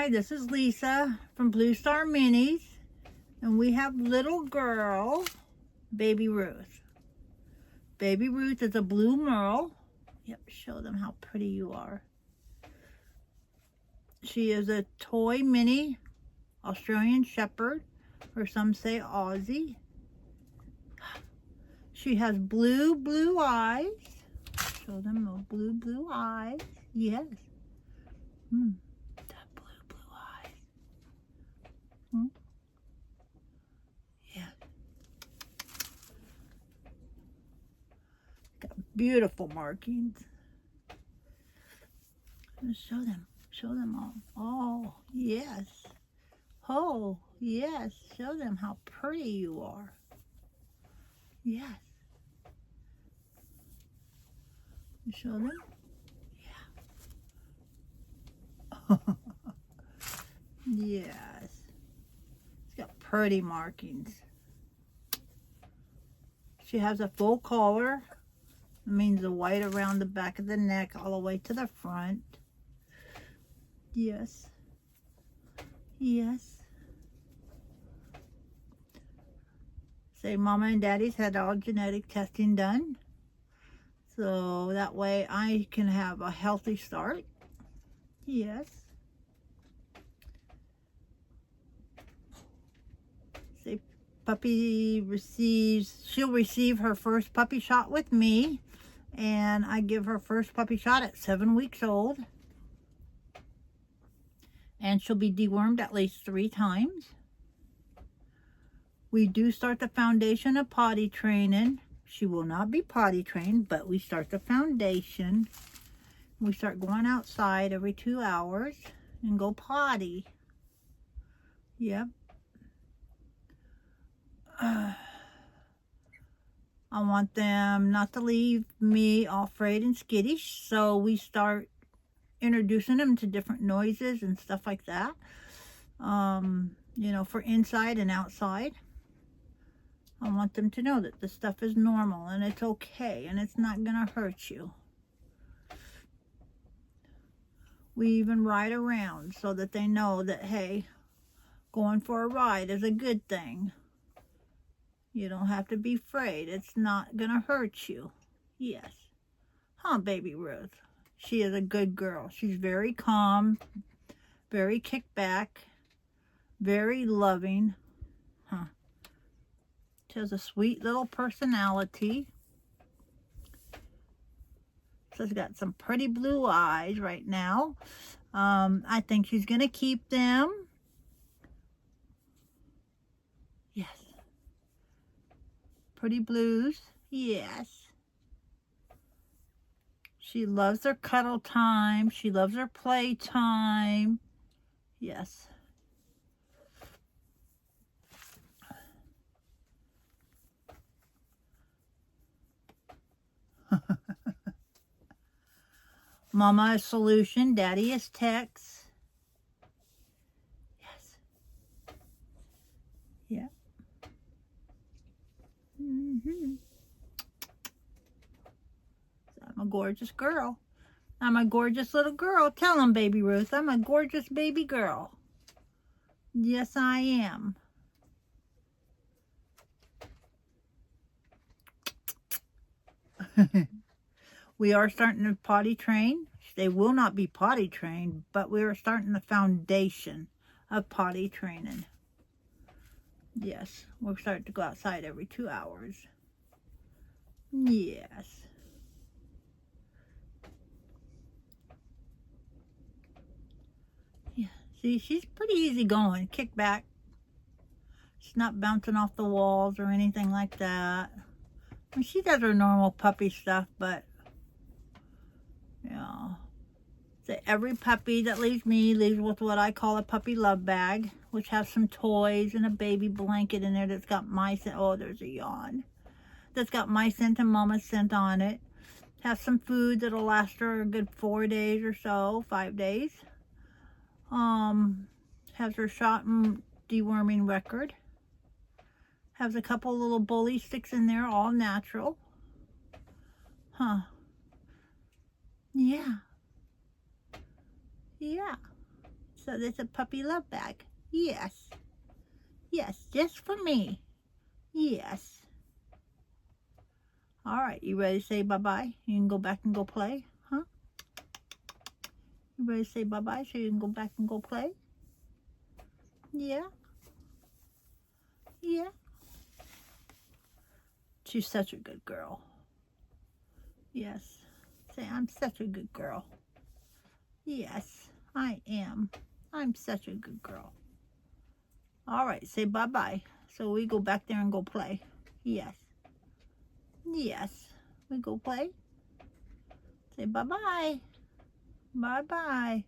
Hi, this is Lisa from Blue Star Minis, and we have little girl, Baby Ruth. Baby Ruth is a blue merle. Yep, show them how pretty you are. She is a toy mini Australian Shepherd, or some say Aussie. She has blue eyes. Show them those blue eyes. Yes. That blue eyes. Yeah. Got beautiful markings. Let's show them all. Oh, yes. Oh, yes. Show them how pretty you are. Yes. Show them. Yeah. Yes. It's got pretty markings. She has a full collar. It means the white around the back of the neck all the way to the front. Yes. Yes. Say Mama and Daddy's had all genetic testing done. So that way I can have a healthy start. Yes. Say she'll receive her first puppy shot with me. And I give her first puppy shot at 7 weeks old. And she'll be dewormed at least 3 times. We do start the foundation of potty training. She will not be potty trained, but we start the foundation. We start going outside every 2 hours and go potty. Yep. I want them not to leave me all afraid and skittish, so we start introducing them to different noises and stuff like that. You know, for inside and outside. I want them to know that this stuff is normal and it's okay and it's not gonna hurt you. We even ride around so that they know that, hey, going for a ride is a good thing. You don't have to be afraid. It's not gonna hurt you. Yes. Huh, Baby Ruth? She is a good girl. She's very calm, very kicked back, very loving. Huh. She has a sweet little personality. She's got some pretty blue eyes right now. I think she's gonna keep them. Yes. Pretty blues. Yes. She loves her cuddle time. She loves her play time. Yes. Mama is solution. Daddy is text. Yes. Yeah. I'm a gorgeous girl. I'm a gorgeous little girl. Tell them, Baby Ruth, I'm a gorgeous baby girl. Yes, I am. We are starting to potty train. They will not be potty trained, but we are starting the foundation of potty training. Yes, we'll start to go outside every 2 hours. Yes. Yeah, see, she's pretty easy going. Kick back. She's not bouncing off the walls or anything like that. I mean, she does her normal puppy stuff, but yeah. So every puppy that leaves me leaves with what I call a puppy love bag, which has some toys and a baby blanket in there that's got my scent. Oh, there's a yawn. That's got my scent and Mama's scent on it. Has some food that'll last her a good 4 days or so, 5 days. Has her shot and deworming record. Has a couple little bully sticks in there, all natural. Huh. Yeah. Yeah. So there's a puppy love bag. Yes. Yes, just for me. Yes. All right, you ready to say bye-bye? You can go back and go play, huh? You ready to say bye-bye so you can go back and go play? Yeah? Yeah? She's such a good girl. Yes. Say, I'm such a good girl. Yes, I am. I'm such a good girl. All right, say bye-bye. So we go back there and go play. Yes. Yes. We go play. Say bye-bye. Bye-bye.